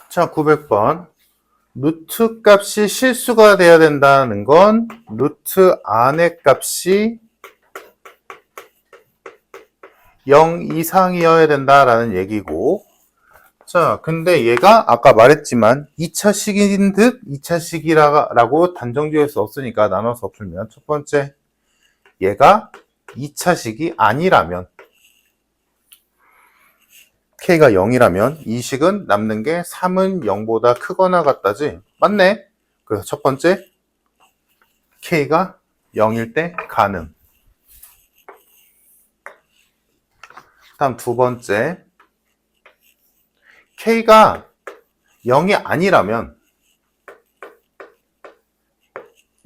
자, 900번. 루트 값이 실수가 돼야 된다는 건 루트 안의 값이 0 이상이어야 된다라는 얘기고, 자, 근데 얘가 아까 말했지만 2차식인 듯 2차식이라고 단정 지을 수 없으니까 나눠서 풀면 첫 번째, 얘가 2차식이 아니라면, k가 0이라면 이 식은 남는 게 3은 0보다 크거나 같다지. 맞네. 그래서 첫 번째, k가 0일 때 가능. 다음 두 번째, k가 0이 아니라면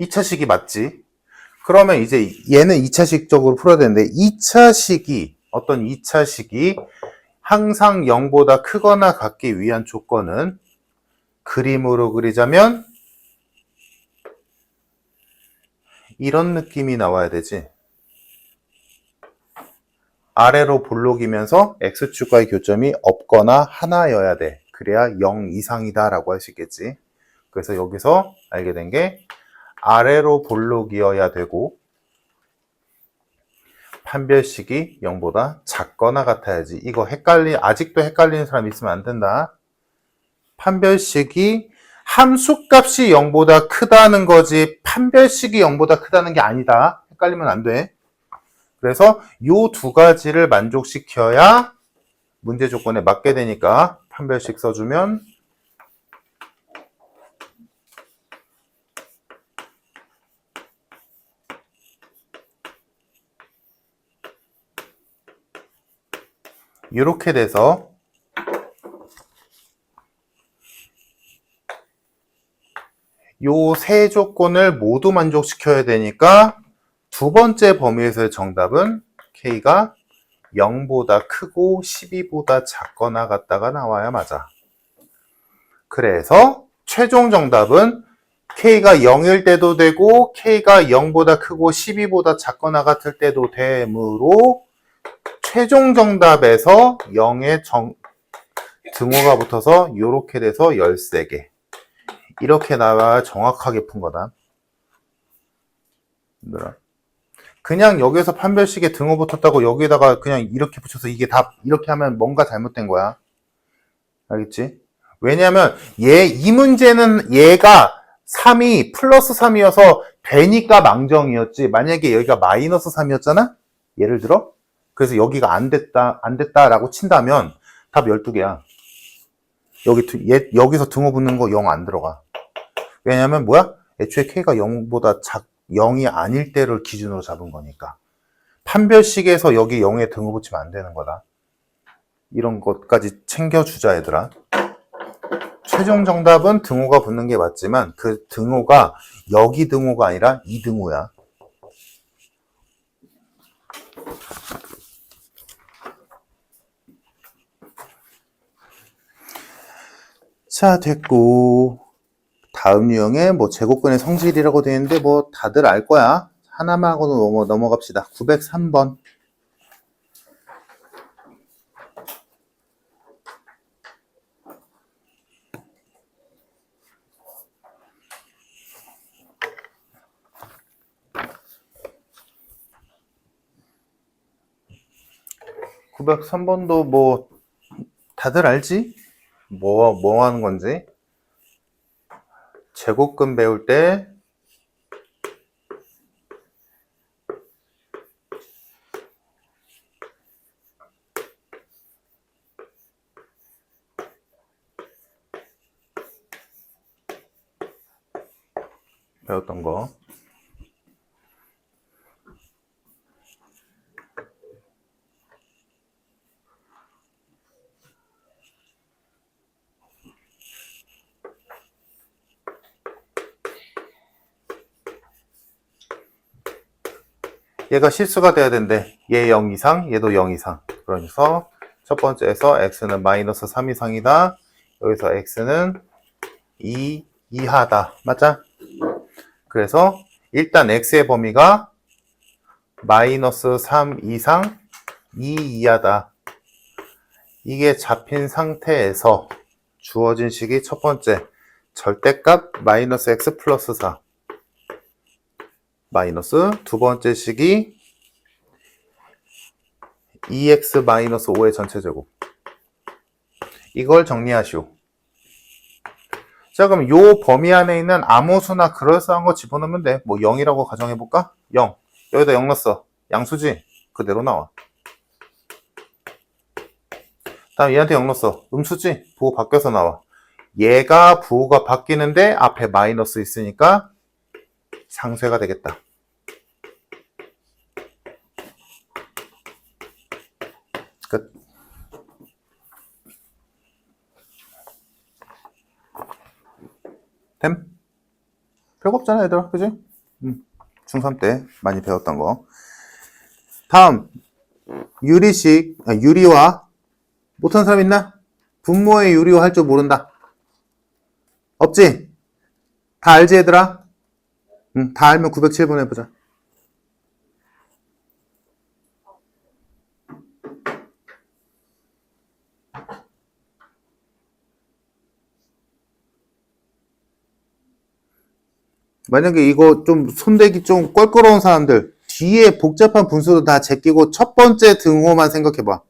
2차식이 맞지. 그러면 이제 얘는 2차식적으로 풀어야 되는데, 2차식이 어떤 2차식이 항상 0보다 크거나 같기 위한 조건은 그림으로 그리자면 이런 느낌이 나와야 되지. 아래로 볼록이면서 x축과의 교점이 없거나 하나여야 돼. 그래야 0 이상이다 라고 할 수 있겠지. 그래서 여기서 알게 된 게 아래로 볼록이어야 되고 판별식이 0보다 작거나 같아야지. 이거 아직도 헷갈리는 사람 있으면 안 된다. 판별식이 함수값이 0보다 크다는 거지 판별식이 0보다 크다는 게 아니다. 헷갈리면 안 돼. 그래서 요 두 가지를 만족시켜야 문제 조건에 맞게 되니까 판별식 써주면 이렇게 돼서 요 세 조건을 모두 만족시켜야 되니까 두 번째 범위에서의 정답은 k가 0보다 크고 12보다 작거나 같다가 나와야 맞아. 그래서 최종 정답은 k가 0일 때도 되고 k가 0보다 크고 12보다 작거나 같을 때도 되므로 최종 정답에서 0의 등호가 붙어서 이렇게 돼서 13개. 이렇게 나와야 정확하게 푼 거다. 그냥 여기서 판별식에 등호 붙었다고 여기다가 그냥 이렇게 붙여서 이게 다 이렇게 하면 뭔가 잘못된 거야. 알겠지? 왜냐면 이 문제는 얘가 3이 플러스 3이어서 되니까 망정이었지. 만약에 여기가 마이너스 3이었잖아? 예를 들어? 그래서 여기가 안 됐다라고 친다면 답 12개야. 여기서 등호 붙는 거 0 안 들어가. 왜냐면 뭐야? 애초에 k가 0보다 0이 아닐 때를 기준으로 잡은 거니까. 판별식에서 여기 0에 등호 붙이면 안 되는 거다. 이런 것까지 챙겨주자, 얘들아. 최종 정답은 등호가 붙는 게 맞지만 그 등호가 여기 등호가 아니라 이 등호야. 자, 됐고. 다음 유형에 뭐 제곱근의 성질이라고 되어 있는데 뭐 다들 알 거야. 하나만 하고 넘어갑시다. 903번. (903번도) 뭐 다들 알지? 뭐 하는 건지. 제곱근 배울 때 배웠던 거. 얘가 실수가 돼야 된대. 얘 0 이상, 얘도 0 이상. 그러면서 첫 번째에서 x는 마이너스 3 이상이다. 여기서 x는 2 이하다. 맞아? 그래서 일단 x의 범위가 마이너스 3 이상 2 이하다. 이게 잡힌 상태에서 주어진 식이 첫 번째 절대값 마이너스 x 플러스 4 마이너스 두 번째 식이 2x 마이너스 5의 전체제곱. 이걸 정리하시오. 자, 그럼 요 범위 안에 있는 아무 수나 그럴싸한 거 집어넣으면 돼. 뭐 0이라고 가정해볼까? 0. 여기다 0 넣었어. 양수지? 그대로 나와. 다음 얘한테 0 넣었어. 음수지? 부호 바뀌어서 나와. 얘가 부호가 바뀌는데 앞에 마이너스 있으니까 상쇄가 되겠다. 끝. 됨? 별거 없잖아, 얘들아. 그지? 중3 때 많이 배웠던 거. 다음, 유리와, 못하는 사람 있나? 분모의 유리화 할 줄 모른다. 없지? 다 알지, 얘들아? 다 알면 907번 해보자. 만약에 이거 좀 손대기 좀 껄끄러운 사람들, 뒤에 복잡한 분수도 다 제끼고 첫 번째 등호만 생각해봐.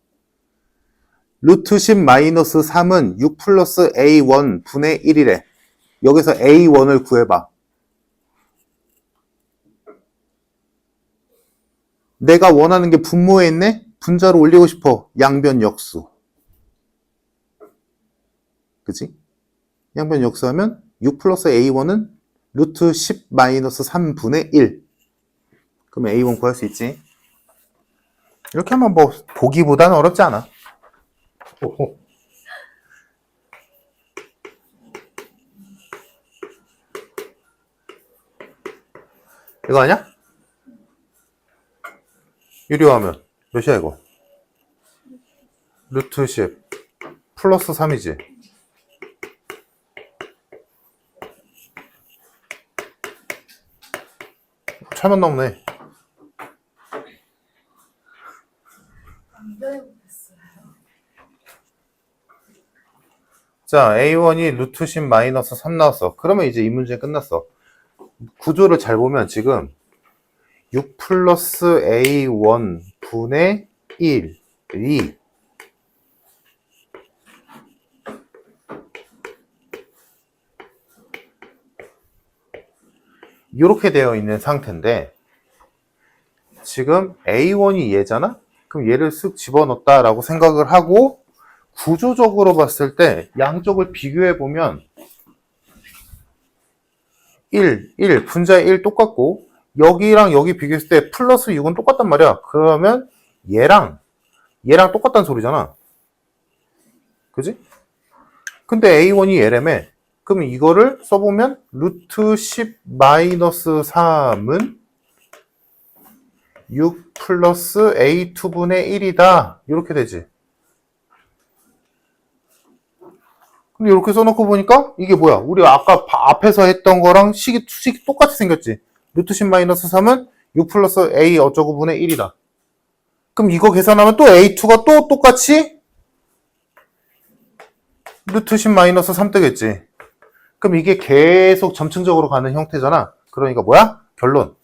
루트 10 마이너스 3은 6 플러스 A1 분의 1이래. 여기서 A1을 구해봐. 내가 원하는 게 분모에 있네? 분자로 올리고 싶어. 양변 역수. 그치? 양변 역수하면 6 플러스 A1은 루트 10 마이너스 3분의 1. 그러면 A1 구할 수 있지. 이렇게 하면 뭐 보기보다는 어렵지 않아. 오호. 이거 아니야? 유리화하면 몇이야 이거? 루트 10 플러스 3이지. 잘못 나오네. 자, A1이 루트 10 마이너스 3 나왔어. 그러면 이제 이 문제 끝났어. 구조를 잘 보면 지금 6 플러스 A1 분의 1이 이렇게 되어 있는 상태인데 지금 A1이 얘잖아? 그럼 얘를 쓱 집어넣었다라고 생각을 하고 구조적으로 봤을 때 양쪽을 비교해 보면 1, 분자의 1 똑같고 여기랑 여기 비교했을 때 플러스 6은 똑같단 말이야. 그러면 얘랑 똑같다는 소리잖아. 그지? 근데 A1이 얘라며. 그럼 이거를 써보면 루트 10 마이너스 3은 6 플러스 A2분의 1이다. 이렇게 되지. 근데 이렇게 써놓고 보니까 이게 뭐야? 우리 아까 앞에서 했던 거랑 수식이 똑같이 생겼지. 루트 10 마이너스 3은 6 플러스 A 어쩌고 분의 1이다. 그럼 이거 계산하면 또 A2가 또 똑같이 루트 10 마이너스 3 뜨겠지. 그럼 이게 계속 점층적으로 가는 형태잖아. 그러니까 뭐야? 결론.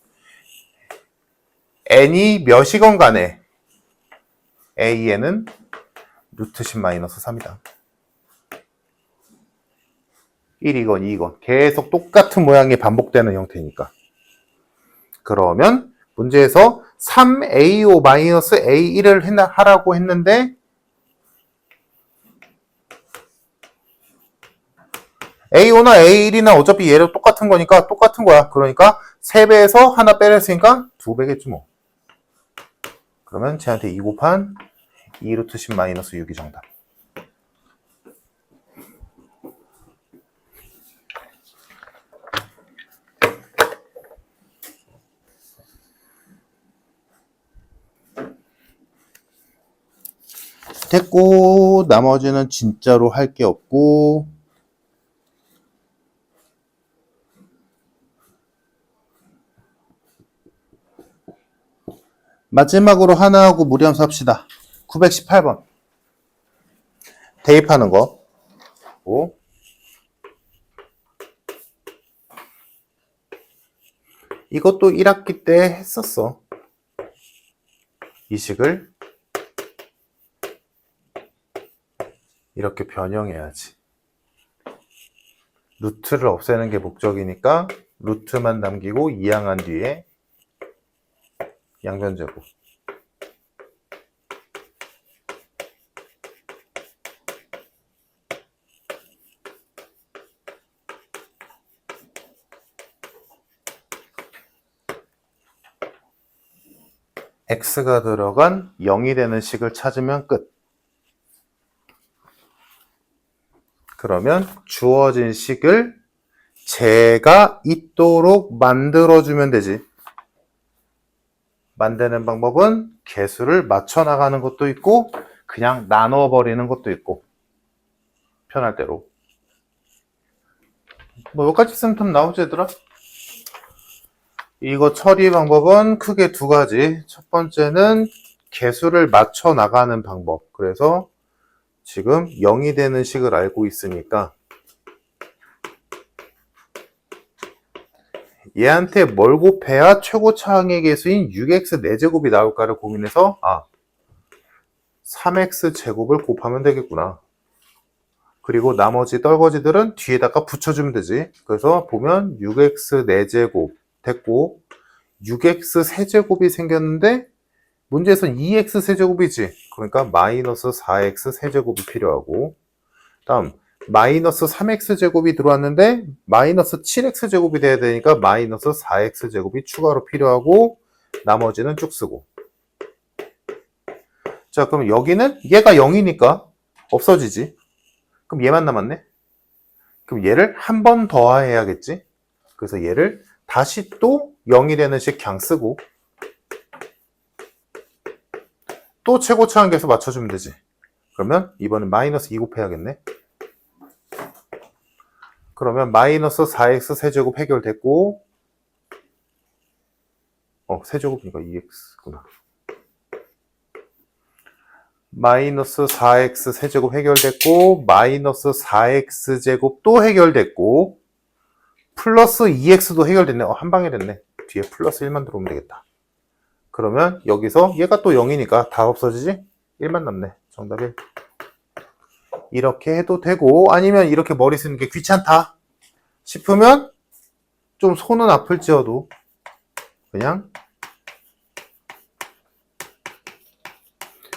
n이 몇이건 간에 a에는 루트 10 마이너스 3이다. 1이건 2건 계속 똑같은 모양이 반복되는 형태니까. 그러면 문제에서 3a5 마이너스 a1을 하라고 했는데 A5나 A1이나 어차피 얘랑 똑같은 거니까 똑같은 거야. 그러니까 3배에서 하나 빼냈으니까 2배겠지 뭐. 그러면 쟤한테 2 곱한 2 루트 10 마이너스 6이 정답. 됐고 나머지는 진짜로 할 게 없고 마지막으로 하나하고 무리함수 합시다. 918번 대입하는 거 됐고, 이것도 1학기 때 했었어. 이 식을 이렇게 변형해야지. 루트를 없애는 게 목적이니까 루트만 남기고 이항한 뒤에 양변제곱. x가 들어간 0이 되는 식을 찾으면 끝. 그러면 주어진 식을 제가 있도록 만들어주면 되지. 만드는 방법은 개수를 맞춰 나가는 것도 있고 그냥 나눠버리는 것도 있고 편할 대로. 뭐 여기까지 쓰면 답 나오지 얘들아? 이거 처리 방법은 크게 두 가지. 첫 번째는 개수를 맞춰 나가는 방법. 그래서 지금 0이 되는 식을 알고 있으니까 얘한테 뭘 곱해야 최고 차항의 개수인 6x 4제곱이 나올까를 고민해서 3x 제곱을 곱하면 되겠구나. 그리고 나머지 떨거지들은 뒤에다가 붙여주면 되지. 그래서 보면 6x 4제곱 됐고 6x 세제곱이 생겼는데 문제에서는 2x 세제곱이지. 그러니까 마이너스 4x 세제곱이 필요하고 다음 마이너스 3x 제곱이 들어왔는데 마이너스 7x 제곱이 돼야 되니까 마이너스 4x 제곱이 추가로 필요하고 나머지는 쭉 쓰고. 자, 그럼 여기는 얘가 0이니까 없어지지. 그럼 얘만 남았네. 그럼 얘를 한 번 더해야겠지. 그래서 얘를 다시 또 0이 되는 식 그냥 쓰고 또 최고차항 계수 맞춰주면 되지. 그러면 이번엔 마이너스 2 곱해야겠네. 그러면 마이너스 4x 세제곱 해결됐고 세제곱이니까 2x구나. 마이너스 4x 세제곱 해결됐고 마이너스 4x 제곱 또 해결됐고 플러스 2x도 해결됐네. 한 방에 됐네. 뒤에 플러스 1만 들어오면 되겠다. 그러면 여기서 얘가 또 0이니까 다 없어지지? 1만 남네. 정답 1. 이렇게 해도 되고 아니면 이렇게 머리 쓰는 게 귀찮다 싶으면 좀 손은 아플지어도 그냥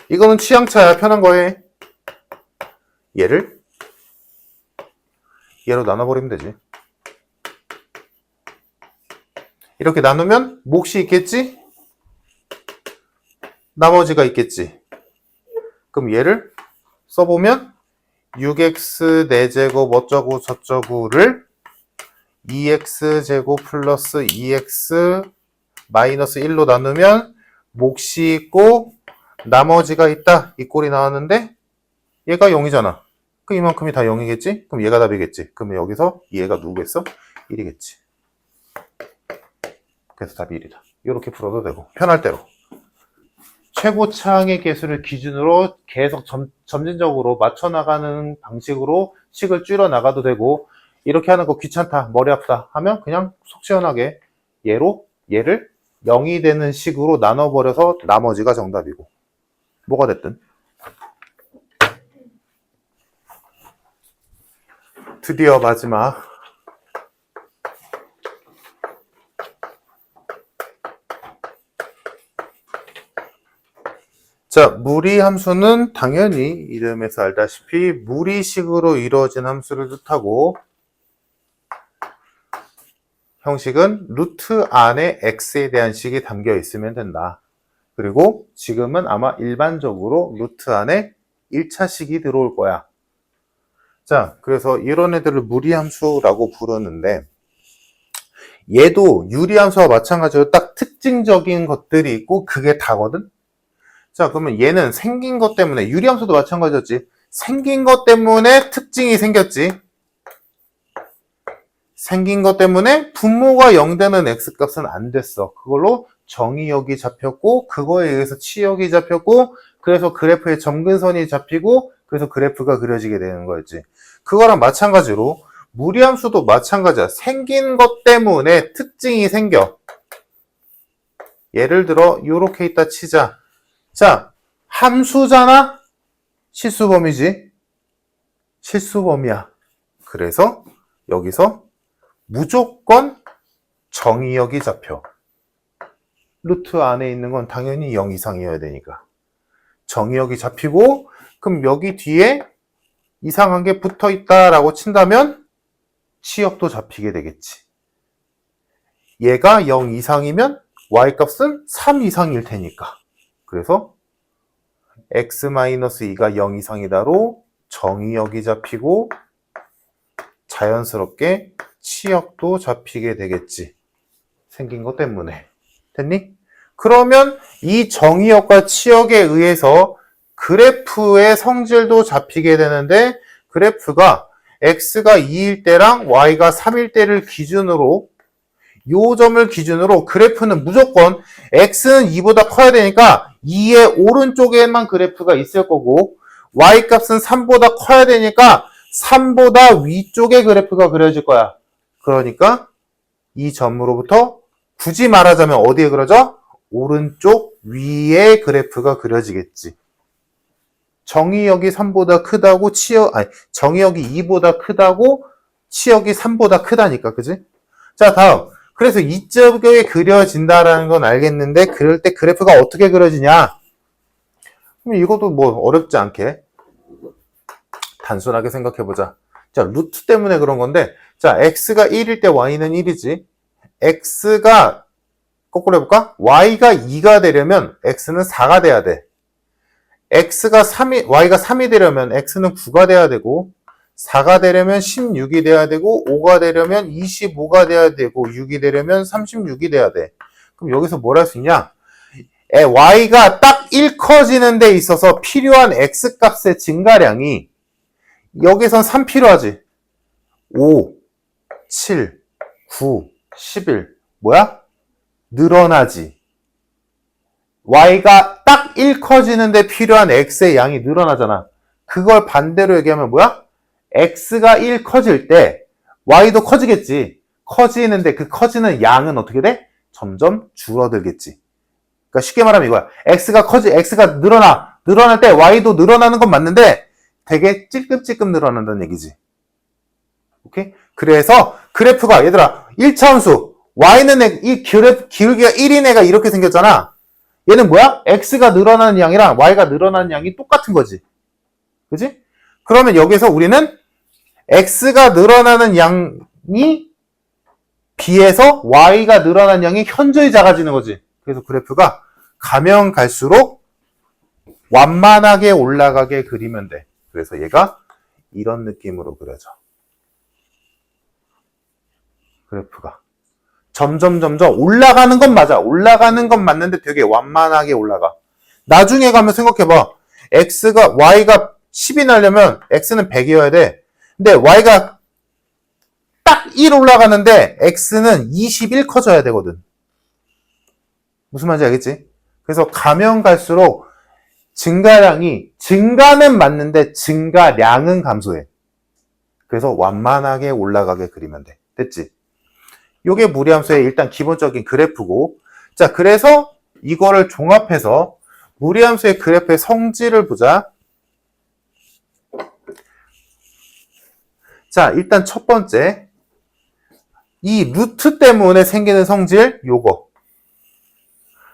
이거는 취향차야. 편한 거 해. 얘를 얘로 나눠버리면 되지. 이렇게 나누면 몫이 있겠지? 나머지가 있겠지. 그럼 얘를 써보면 6x 4제곱 어쩌고 저쩌고를 2x제곱 플러스 2x 마이너스 1로 나누면 몫이 있고 나머지가 있다. 이 꼴이 나왔는데 얘가 0이잖아. 그럼 이만큼이 다 0이겠지? 그럼 얘가 답이겠지. 그러면 여기서 얘가 누구겠어? 1이겠지. 그래서 답이 1이다. 이렇게 풀어도 되고 편할 대로. 최고차항의 개수를 기준으로 계속 점진적으로 맞춰나가는 방식으로 식을 줄여나가도 되고 이렇게 하는 거 귀찮다, 머리 아프다 하면 그냥 속 시원하게 얘를 0이 되는 식으로 나눠버려서 나머지가 정답이고 뭐가 됐든. 드디어 마지막. 자, 무리함수는 당연히 이름에서 알다시피 무리식으로 이루어진 함수를 뜻하고 형식은 루트 안에 x에 대한 식이 담겨 있으면 된다. 그리고 지금은 아마 일반적으로 루트 안에 1차식이 들어올 거야. 자, 그래서 이런 애들을 무리함수라고 부르는데 얘도 유리함수와 마찬가지로 딱 특징적인 것들이 있고 그게 다거든? 자, 그러면 얘는 생긴 것 때문에 유리함수도 마찬가지였지. 생긴 것 때문에 특징이 생겼지. 생긴 것 때문에 분모가 0되는 x값은 안 됐어. 그걸로 정의역이 잡혔고 그거에 의해서 치역이 잡혔고 그래서 그래프에 점근선이 잡히고 그래서 그래프가 그려지게 되는 거였지. 그거랑 마찬가지로 무리함수도 마찬가지야. 생긴 것 때문에 특징이 생겨. 예를 들어 요렇게 있다 치자. 자, 함수잖아? 실수범위지? 실수범위야. 그래서 여기서 무조건 정의역이 잡혀. 루트 안에 있는 건 당연히 0 이상이어야 되니까. 정의역이 잡히고, 그럼 여기 뒤에 이상한 게 붙어 있다라고 친다면 치역도 잡히게 되겠지. 얘가 0 이상이면 y값은 3 이상일 테니까. 그래서 x-2가 0 이상이다로 정의역이 잡히고 자연스럽게 치역도 잡히게 되겠지. 생긴 것 때문에. 됐니? 그러면 이 정의역과 치역에 의해서 그래프의 성질도 잡히게 되는데 그래프가 x가 2일 때랑 y가 3일 때를 기준으로 요 점을 기준으로 그래프는 무조건 x는 2보다 커야 되니까 2의 오른쪽에만 그래프가 있을 거고 y값은 3보다 커야 되니까 3보다 위쪽에 그래프가 그려질 거야. 그러니까 이 점으로부터 굳이 말하자면 어디에 그려져? 오른쪽 위에 그래프가 그려지겠지. 정의역이 3보다 크다고 정의역이 2보다 크다고 치역이 3보다 크다니까, 그지? 자, 다음. 그래서 이쪽에 그려진다라는 건 알겠는데 그럴 때 그래프가 어떻게 그려지냐? 그럼 이것도 뭐 어렵지 않게 단순하게 생각해보자. 자, 루트 때문에 그런 건데 자, x가 1일 때 y는 1이지. x가 거꾸로 해볼까? y가 2가 되려면 x는 4가 돼야 돼. y가 3이 되려면 x는 9가 돼야 되고 4가 되려면 16이 돼야 되고 5가 되려면 25가 돼야 되고 6이 되려면 36이 돼야 돼. 그럼 여기서 뭘 할 수 있냐? y가 딱 1 커지는 데 있어서 필요한 x값의 증가량이 여기선 3 필요하지. 5, 7, 9, 11 뭐야? 늘어나지. y가 딱 1 커지는데 필요한 x의 양이 늘어나잖아. 그걸 반대로 얘기하면 뭐야? x가 1 커질 때 y도 커지겠지. 커지는데 그 커지는 양은 어떻게 돼? 점점 줄어들겠지. 그러니까 쉽게 말하면 이거야. x가 늘어날 때 y도 늘어나는 건 맞는데 되게 찔끔찔끔 늘어난다는 얘기지. 오케이? 그래서 그래프가 얘들아 1차원수 y는 이 기울기가 1인 애가 이렇게 생겼잖아. 얘는 뭐야? x가 늘어나는 양이랑 y가 늘어나는 양이 똑같은 거지. 그지? 그러면 여기서 우리는 x가 늘어나는 양이 비해서 y가 늘어나는 양이 현저히 작아지는 거지. 그래서 그래프가 가면 갈수록 완만하게 올라가게 그리면 돼. 그래서 얘가 이런 느낌으로 그려져. 그래프가 점점 올라가는 건 맞아. 올라가는 건 맞는데 되게 완만하게 올라가. 나중에 가면 생각해봐. y가 10이 나려면 x는 100이어야 돼. 근데 y가 딱 1 올라가는데 x는 21 커져야 되거든. 무슨 말인지 알겠지? 그래서 가면 갈수록 증가는 맞는데 증가량은 감소해. 그래서 완만하게 올라가게 그리면 돼. 됐지? 요게 무리함수의 일단 기본적인 그래프고, 자, 그래서 이거를 종합해서 무리함수의 그래프의 성질을 보자. 자, 일단 첫 번째, 이 루트 때문에 생기는 성질, 요거.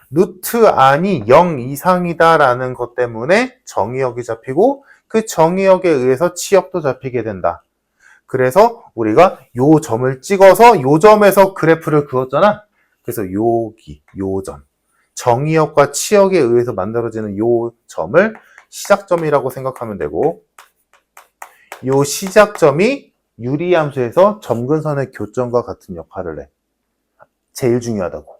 루트 안이 0 이상이다라는 것 때문에 정의역이 잡히고 그 정의역에 의해서 치역도 잡히게 된다. 그래서 우리가 요 점을 찍어서 요 점에서 그래프를 그었잖아. 그래서 여기 요 점, 정의역과 치역에 의해서 만들어지는 요 점을 시작점이라고 생각하면 되고 요 시작점이 유리함수에서 점근선의 교점과 같은 역할을 해. 제일 중요하다고.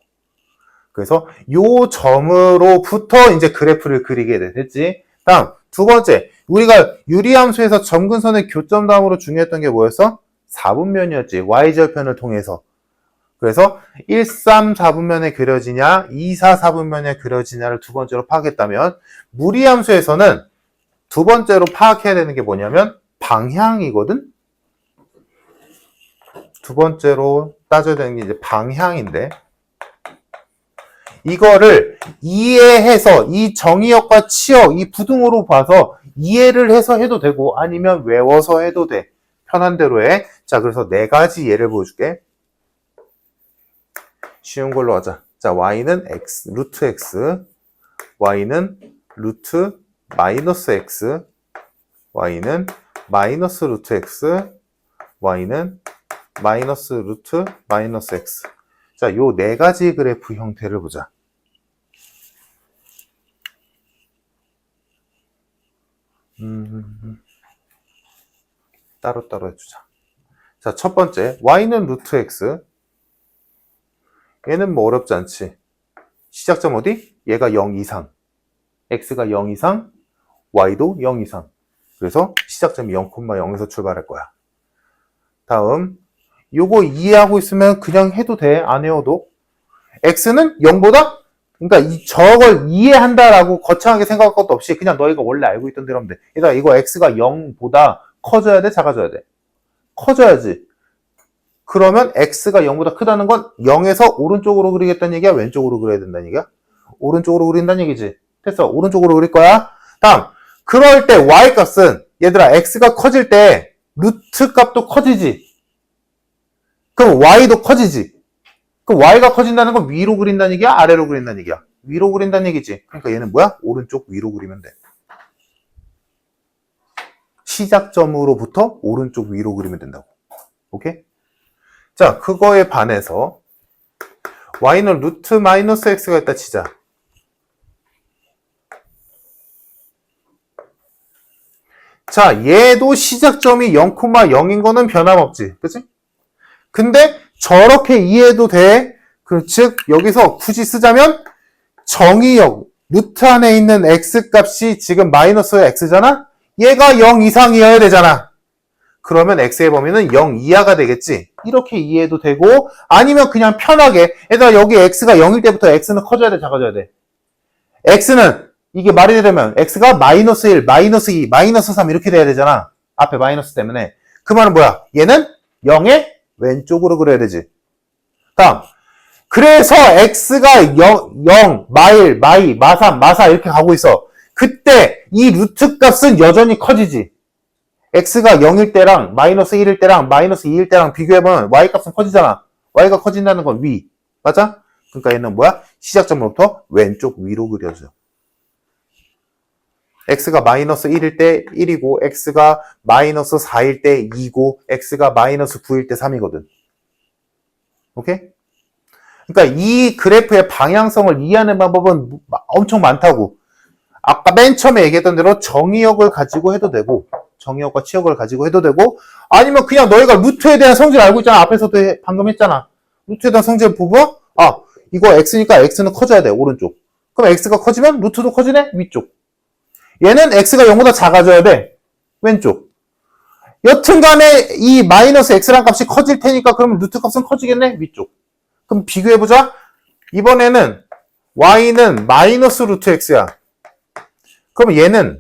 그래서 요 점으로부터 이제 그래프를 그리게 돼. 됐지? 다음, 두 번째. 우리가 유리함수에서 점근선의 교점담으로 중요했던 게 뭐였어? 4분면이었지. y절편을 통해서. 그래서 1, 3, 4분면에 그려지냐, 2, 4, 4분면에 그려지냐를 두 번째로 파악했다면 무리함수에서는 두 번째로 파악해야 되는 게 뭐냐면 방향이거든? 두 번째로 따져야 되는 게 이제 방향인데, 이거를 이해해서 이 정의역과 치역, 이 부등호로 봐서 이해를 해서 해도 되고 아니면 외워서 해도 돼. 편한 대로 해. 자, 그래서 네 가지 예를 보여줄게. 쉬운 걸로 하자. 자, y는 x, 루트 x, y는 루트 마이너스 x, y는 마이너스 루트 x, y는 마이너스 루트 마이너스 x. 자, 요 네 가지 그래프 형태를 보자. 따로따로 해주자. 자, 첫 번째, y는 루트 x. 얘는 뭐 어렵지 않지. 시작점 어디? 얘가 0 이상. x가 0 이상, y도 0 이상. 그래서 시작점이 0,0에서 출발할 거야. 다음, 요거 이해하고 있으면 그냥 해도 돼. 안 해도. x는 0보다? 그러니까 저걸 이해한다라고 거창하게 생각할 것도 없이 그냥 너희가 원래 알고 있던 대로 하면 돼. 그러니까 이거 x가 0보다 커져야 돼? 작아져야 돼? 커져야지. 그러면 x가 0보다 크다는 건 0에서 오른쪽으로 그리겠다는 얘기야? 왼쪽으로 그려야 된다는 얘기야? 오른쪽으로 그린다는 얘기지. 됐어. 오른쪽으로 그릴 거야. 다음, 그럴 때 y 값은 얘들아 x가 커질 때 루트 값도 커지지. 그럼 y도 커지지. 그럼 y가 커진다는 건 위로 그린다는 얘기야? 아래로 그린다는 얘기야? 위로 그린다는 얘기지. 그러니까 얘는 뭐야? 오른쪽 위로 그리면 돼. 시작점으로부터 오른쪽 위로 그리면 된다고. 오케이? 자, 그거에 반해서 y는 루트 마이너스 x가 있다 치자. 자, 얘도 시작점이 0,0인 거는 변함없지. 그치? 근데 저렇게 이해해도 돼. 즉 여기서 굳이 쓰자면 정의역 루트 안에 있는 x 값이 지금 마이너스 x잖아? 얘가 0 이상이어야 되잖아. 그러면 x의 범위는 0 이하가 되겠지. 이렇게 이해해도 되고 아니면 그냥 편하게 얘들아 여기 x가 0일 때부터 x는 커져야 돼? 작아져야 돼? x는 이게 말이 되려면 x가 마이너스 1, 마이너스 2, 마이너스 3 이렇게 돼야 되잖아. 앞에 마이너스 때문에. 그 말은 뭐야? 얘는 0의 왼쪽으로 그려야 되지. 다음. 그래서 x가 0, 마1, 마2, 마3, 마4 이렇게 가고 있어. 그때 이 루트 값은 여전히 커지지. x가 0일 때랑 마이너스 1일 때랑 마이너스 2일 때랑 비교해보면 y 값은 커지잖아. y가 커진다는 건 위. 맞아? 그러니까 얘는 뭐야? 시작점으로부터 왼쪽 위로 그려줘. x가 마이너스 1일 때 1이고 x가 마이너스 4일 때 2고 x가 마이너스 9일 때 3이거든. 오케이? 그러니까 이 그래프의 방향성을 이해하는 방법은 엄청 많다고. 아까 맨 처음에 얘기했던 대로 정의역을 가지고 해도 되고 정의역과 치역을 가지고 해도 되고 아니면 그냥 너희가 루트에 대한 성질을 알고 있잖아. 앞에서도 방금 했잖아. 루트에 대한 성질을 보고 이거 x니까 x는 커져야 돼. 오른쪽. 그럼 x가 커지면 루트도 커지네? 위쪽. 얘는 x가 0보다 작아져야 돼. 왼쪽. 여튼간에 이 마이너스 x란 값이 커질 테니까 그러면 루트 값은 커지겠네? 위쪽. 그럼 비교해보자. 이번에는 y는 마이너스 루트 x야. 그럼 얘는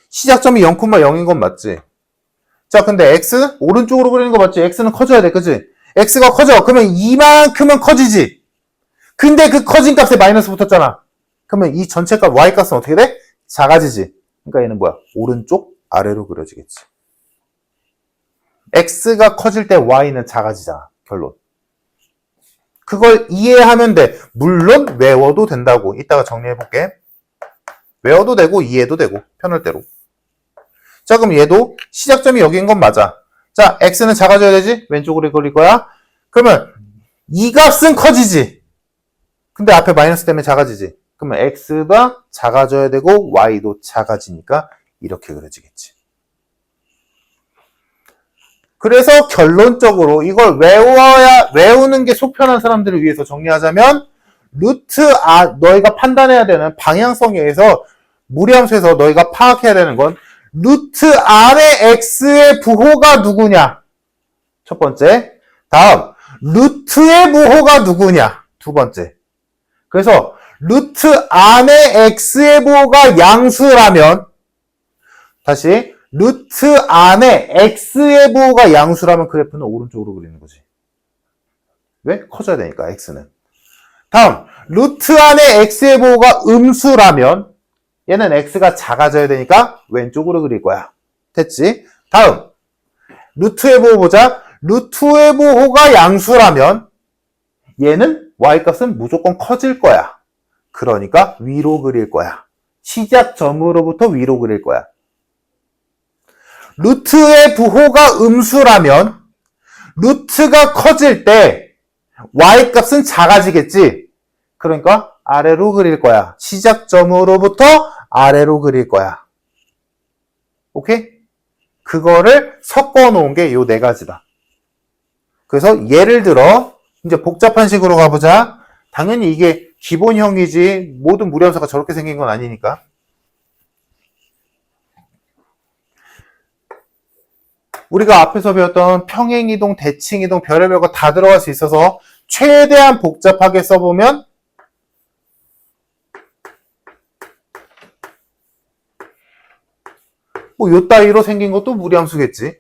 시작점이 0,0인 건 맞지? 자, 근데 x? 오른쪽으로 그리는 거 맞지? x는 커져야 돼, 그치? x가 커져. 그러면 이만큼은 커지지? 근데 그 커진 값에 마이너스 붙었잖아. 그러면 이 전체 값, y 값은 어떻게 돼? 작아지지. 그러니까 얘는 뭐야? 오른쪽 아래로 그려지겠지. x가 커질 때 y는 작아지잖아. 결론. 그걸 이해하면 돼. 물론 외워도 된다고. 이따가 정리해볼게. 외워도 되고 이해해도 되고 편할 대로. 자, 그럼 얘도 시작점이 여기인 건 맞아. 자, x는 작아져야 되지? 왼쪽으로 그릴 거야. 그러면 이 값은 커지지. 근데 앞에 마이너스 때문에 작아지지. 그러면 x가 작아져야 되고 y도 작아지니까 이렇게 그려지겠지. 그래서 결론적으로 이걸 외우는 게 속 편한 사람들을 위해서 정리하자면 너희가 판단해야 되는 방향성에 의해서 무리함수에서 너희가 파악해야 되는 건 루트 안에 x의 부호가 누구냐? 첫 번째. 다음, 루트의 부호가 누구냐? 두 번째. 그래서 루트 안에 x의 부호가 양수라면 다시 루트 안에 x의 부호가 양수라면 그래프는 오른쪽으로 그리는 거지. 왜? 커져야 되니까 x는. 다음 루트 안에 x의 부호가 음수라면 얘는 x가 작아져야 되니까 왼쪽으로 그릴 거야. 됐지? 다음 루트의 부호 보자. 루트의 부호가 양수라면 얘는 y값은 무조건 커질 거야. 그러니까 위로 그릴 거야. 시작점으로부터 위로 그릴 거야. 루트의 부호가 음수라면 루트가 커질 때 y값은 작아지겠지. 그러니까 아래로 그릴 거야. 시작점으로부터 아래로 그릴 거야. 오케이? 그거를 섞어 놓은 게 요 네 가지다. 그래서 예를 들어 이제 복잡한 식으로 가보자. 당연히 이게 기본형이지 모든 무리함수가 저렇게 생긴 건 아니니까. 우리가 앞에서 배웠던 평행이동, 대칭이동, 별의별 거 다 들어갈 수 있어서 최대한 복잡하게 써보면 뭐 요 따위로 생긴 것도 무리함수겠지.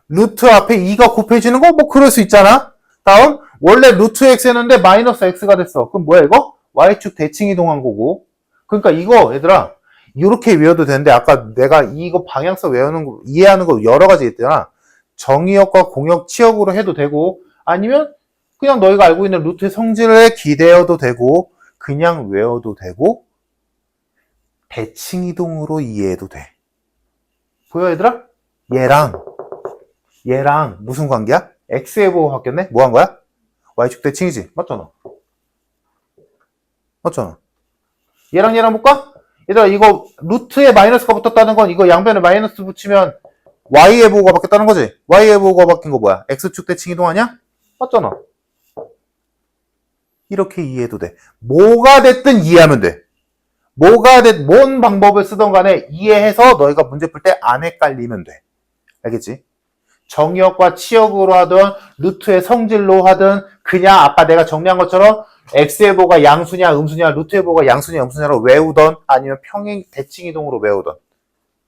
루트 앞에 2가 곱해지는 거 뭐 그럴 수 있잖아. 다음 원래 루트 x였는데 마이너스 x가 됐어. 그럼 뭐야 이거? y축 대칭 이동한 거고. 그러니까 이거 얘들아 이렇게 외워도 되는데 아까 내가 이거 방향성 외우는 거 이해하는 거 여러 가지 있잖아. 정의역과 공역 치역으로 해도 되고 아니면 그냥 너희가 알고 있는 루트의 성질을 기대어도 되고 그냥 외워도 되고 대칭 이동으로 이해해도 돼. 보여 얘들아? 얘랑 무슨 관계야? x의 부호 바뀌었네? 뭐 한 거야? y축 대칭이지? 맞잖아. 얘랑 볼까? 얘들아 이거 루트에 마이너스가 붙었다는 건 이거 양변에 마이너스 붙이면 y의 부호가 바뀌었다는 거지? y의 부호가 바뀐 거 뭐야? x축 대칭 이동 아니야? 맞잖아. 이렇게 이해해도 돼. 뭐가 됐든 이해하면 돼. 뭔 방법을 쓰던 간에 이해해서 너희가 문제 풀 때 안 헷갈리면 돼. 알겠지? 정의역과 치역으로 하든 루트의 성질로 하든 그냥 아까 내가 정리한 것처럼 x의 부호가 양수냐 음수냐 루트의 부호가 양수냐 음수냐로 외우던 아니면 평행 대칭 이동으로 외우던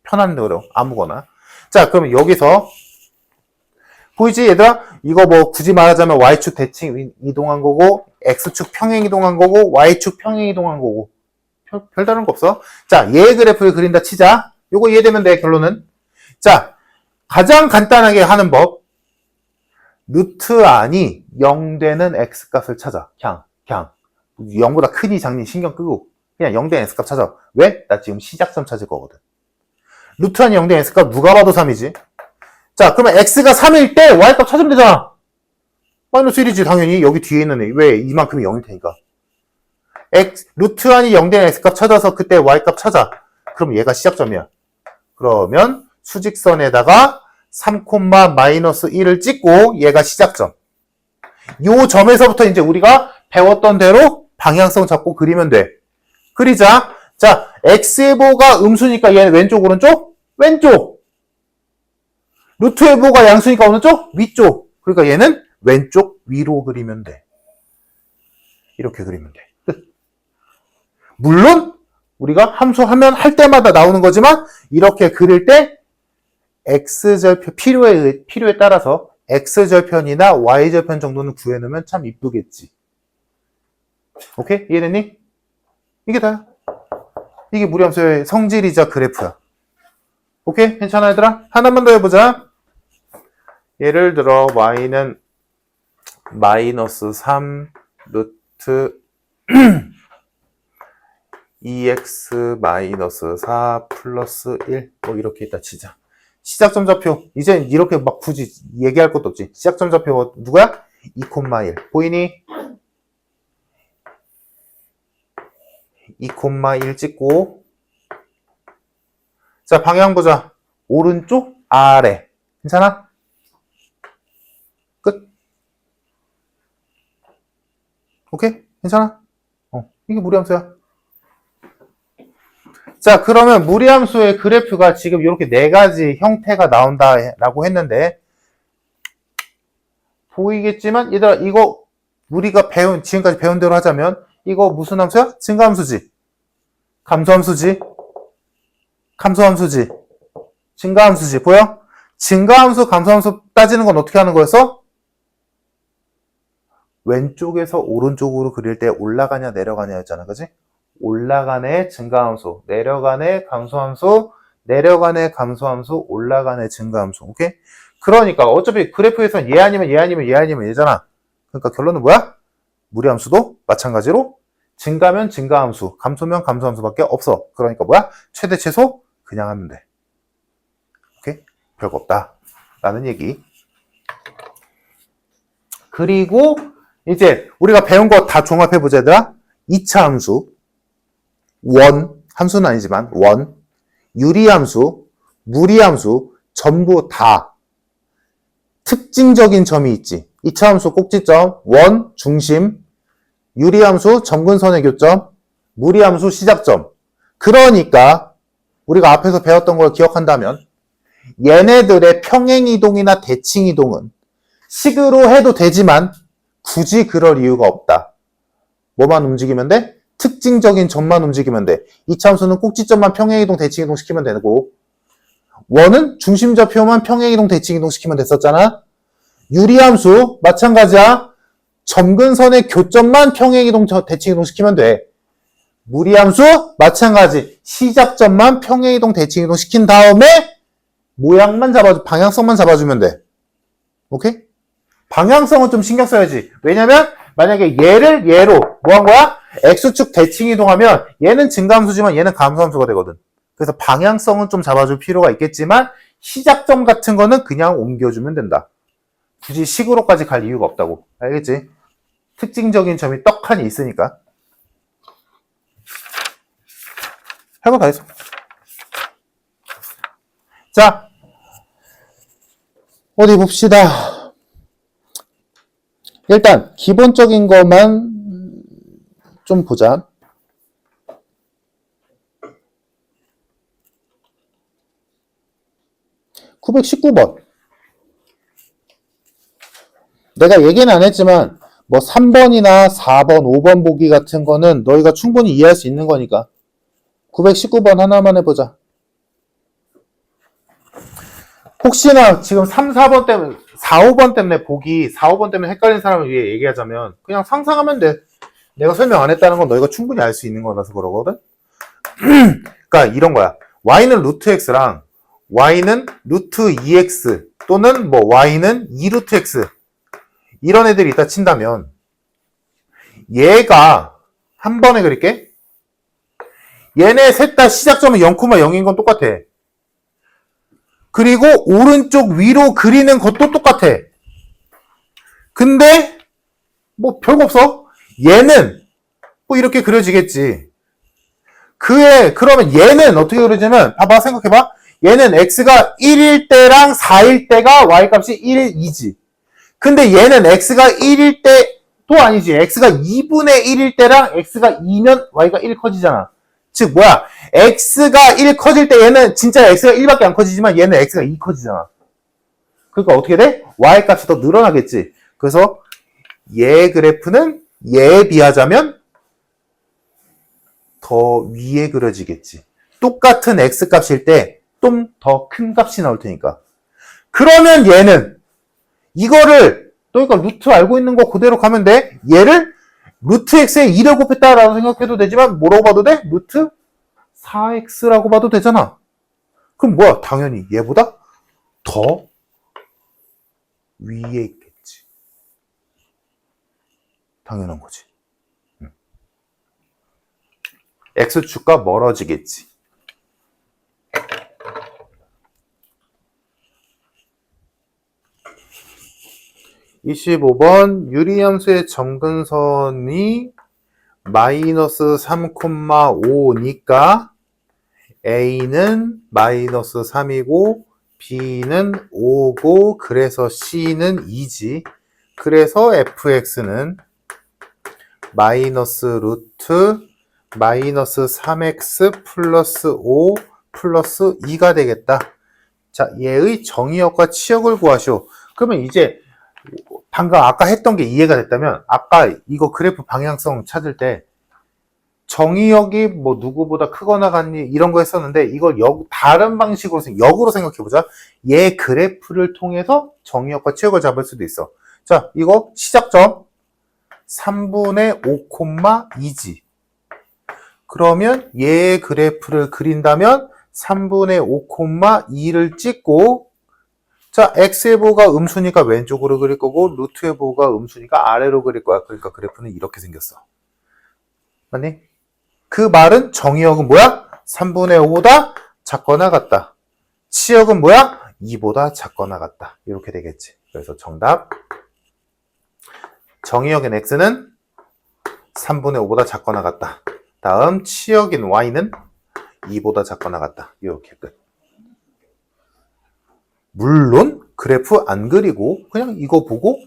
편한 대로 아무거나. 자 그러면 여기서 보이지 얘들아? 이거 뭐 굳이 말하자면 y축 대칭 이동한 거고 x축 평행 이동한 거고 y축 평행 이동한 거고 별다른 거 없어. 자 얘 그래프를 그린다 치자. 요거 이해되면 돼 결론은. 자 가장 간단하게 하는 법. 루트 안이 0 되는 x값을 찾아. 그냥 0보다 크니 작니 신경 끄고 그냥 0 되는 x값 찾아. 왜? 나 지금 시작점 찾을 거거든. 루트 안이 0 되는 x값 누가 봐도 3이지. 자 그러면 x가 3일 때 y값 찾으면 되잖아. 마이너스 1이지 당연히. 여기 뒤에 있는 애. 왜? 이만큼이 0일 테니까. 루트 안이 0 되는 x값 찾아서 그때 y값 찾아. 그럼 얘가 시작점이야. 그러면 수직선에다가 3, 마이너스 1을 찍고 얘가 시작점. 요 점에서부터 이제 우리가 배웠던 대로 방향성 잡고 그리면 돼. 그리자. 자, x의 부호가 음수니까 얘는 왼쪽, 오른쪽? 왼쪽. 루트의 부호가 양수니까 어느 쪽? 위쪽. 그러니까 얘는 왼쪽 위로 그리면 돼. 이렇게 그리면 돼. 끝. 물론 우리가 함수하면 할 때마다 나오는 거지만 이렇게 그릴 때 x절편 필요에 따라서 x절편이나 y절편 정도는 구해놓으면 참 이쁘겠지. 오케이? 이해됐니? 이게 다야. 이게 무리함수의 성질이자 그래프야. 오케이? 괜찮아 얘들아? 하나만 더 해보자. 예를 들어 y는 마이너스 3 루트 2x 마이너스 4 플러스 1 뭐 이렇게 있다 치자. 시작점 좌표 이제 이렇게 막 굳이 얘기할 것도 없지. 시작점 좌표 누구야? 2,1 보이니? 2,1 찍고 자 방향 보자. 오른쪽 아래 괜찮아? 끝. 오케이? 괜찮아? 이게 무리함수야. 자, 그러면 무리함수의 그래프가 지금 이렇게 네 가지 형태가 나온다라고 했는데, 보이겠지만, 얘들아, 이거 우리가 지금까지 배운 대로 하자면, 이거 무슨 함수야? 증가함수지? 감소함수지? 감소함수지? 증가함수지. 보여? 증가함수, 감소함수 따지는 건 어떻게 하는 거였어? 왼쪽에서 오른쪽으로 그릴 때 올라가냐 내려가냐 였잖아. 그지? 올라가네 증가함수, 내려가네 감소함수, 내려가네 감소함수, 올라가네 증가함수. 오케이? 그러니까 어차피 그래프에선 얘 아니면 얘 아니면 얘 아니면 얘잖아. 그러니까 결론은 뭐야? 무리함수도 마찬가지로 증가면 증가함수, 감소면 감소함수밖에 없어. 그러니까 뭐야? 최대 최소 그냥 하면 돼. 오케이? 별거 없다 라는 얘기. 그리고 이제 우리가 배운 거 다 종합해보자 얘들아. 2차 함수, 원, 함수는 아니지만 원, 유리함수, 무리함수 전부 다 특징적인 점이 있지. 2차 함수 꼭지점, 원, 중심, 유리함수 점근선의 교점, 무리함수 시작점. 그러니까 우리가 앞에서 배웠던 걸 기억한다면 얘네들의 평행이동이나 대칭이동은 식으로 해도 되지만 굳이 그럴 이유가 없다. 뭐만 움직이면 돼? 특징적인 점만 움직이면 돼. 2차 함수는 꼭지점만 평행이동, 대칭이동 시키면 되고 원은 중심좌표만 평행이동, 대칭이동 시키면 됐었잖아. 유리함수 마찬가지야. 점근선의 교점만 평행이동, 대칭이동 시키면 돼. 무리함수 마찬가지. 시작점만 평행이동, 대칭이동 시킨 다음에 모양만 잡아주, 방향성만 잡아주면 돼. 오케이? 방향성은 좀 신경 써야지. 왜냐면 만약에 얘를 얘로 뭐 한 거야? X축 대칭 이동하면 얘는 증가함수지만 얘는 감소함수가 되거든. 그래서 방향성은 좀 잡아줄 필요가 있겠지만 시작점 같은 거는 그냥 옮겨주면 된다. 굳이 식으로까지 갈 이유가 없다고. 알겠지? 특징적인 점이 떡하니 있으니까. 할 거 다 했어. 자, 어디 봅시다. 일단 기본적인 것만 좀 보자. (919번) 내가 얘기는 안 했지만 뭐 3번이나 4번, 5번 보기 같은 거는 너희가 충분히 이해할 수 있는 거니까 919번 하나만 해보자. 혹시나 지금 3, 4번 때문에 4, 5번 때문에 보기 4, 5번 때문에 헷갈리는 사람을 위해 얘기하자면 그냥 상상하면 돼. 내가 설명 안 했다는 건 너희가 충분히 알 수 있는 거라서 그러거든. 그러니까 이런 거야. y는 루트 x랑 y는 루트 2x 또는 뭐 y는 2루트 x 이런 애들이 있다 친다면 얘가 한 번에 그릴게. 얘네 셋 다 시작점은 0,0인 건 똑같아. 그리고 오른쪽 위로 그리는 것도 똑같아. 근데 뭐 별거 없어. 얘는 뭐 이렇게 그려지겠지. 그러면 얘는 어떻게 그려지냐면 봐봐, 생각해봐. 얘는 x가 1일 때랑 4일 때가 y값이 1, 2지. 근데 얘는 x가 1일 때도 아니지. x가 2분의 1일 때랑 x가 2면 y가 1 커지잖아. 즉 뭐야, x가 1 커질 때 얘는 진짜 x가 1밖에 안 커지지만 얘는 x가 2 커지잖아. 그러니까 어떻게 돼? y값이 더 늘어나겠지. 그래서 얘 그래프는 얘에 비하자면 더 위에 그려지겠지. 똑같은 x값일 때 좀 더 큰 값이 나올 테니까. 그러면 얘는 이거를 그러니까 루트 알고 있는 거 그대로 가면 돼. 얘를 루트 x에 2를 곱했다라고 생각해도 되지만 뭐라고 봐도 돼? 루트 4x라고 봐도 되잖아. 그럼 뭐야? 당연히 얘보다 더 위에 있겠지. 당연한 거지. x축과 멀어지겠지. (25번) 유리함수의 점근선이 마이너스 3,5니까 a는 마이너스 3이고 b는 5고 그래서 c는 2지. 그래서 fx는 마이너스 루트 마이너스 3x 플러스 5 플러스 2가 되겠다. 자, 얘의 정의역과 치역을 구하시오. 그러면 이제 방금 아까 했던 게 이해가 됐다면 아까 이거 그래프 방향성 찾을 때 정의역이 뭐 누구보다 크거나 같니 이런 거 했었는데 이걸 다른 방식으로 역으로 생각해보자. 얘 그래프를 통해서 정의역과 치역을 잡을 수도 있어. 자, 이거 시작점 3분의 5,2지. 그러면 얘 그래프를 그린다면 3분의 5,2를 찍고, 자, x의 보호가 음수니까 왼쪽으로 그릴 거고 루트의 보호가 음수니까 아래로 그릴 거야. 그러니까 그래프는 이렇게 생겼어. 맞니? 그 말은 정의역은 뭐야? 3분의 5보다 작거나 같다. 치역은 뭐야? 2보다 작거나 같다. 이렇게 되겠지. 그래서 정답. 정의역인 x는 3분의 5보다 작거나 같다. 다음 치역인 y는 2보다 작거나 같다. 이렇게 끝. 물론 그래프 안 그리고 그냥 이거 보고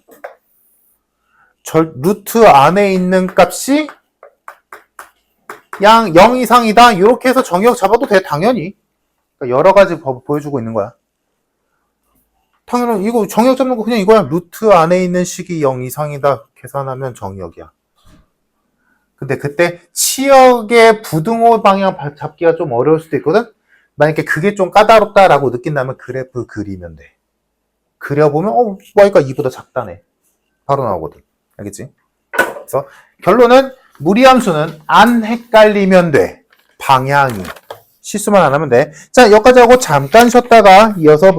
루트 안에 있는 값이 양 0 이상이다. 이렇게 해서 정의역 잡아도 돼. 당연히. 그러니까 여러 가지 법 보여주고 있는 거야. 당연히 이거 정의역 잡는 거 그냥 이거야. 루트 안에 있는 식이 0 이상이다. 계산하면 정의역이야. 근데 그때 치역의 부등호 방향 잡기가 좀 어려울 수도 있거든? 만약에 그게 좀 까다롭다라고 느낀다면 그래프 그리면 돼. 그려보면 y가 2보다 작다네. 바로 나오거든. 알겠지? 그래서 결론은 무리함수는 안 헷갈리면 돼. 방향이. 실수만 안 하면 돼. 자, 여기까지 하고 잠깐 쉬었다가 이어서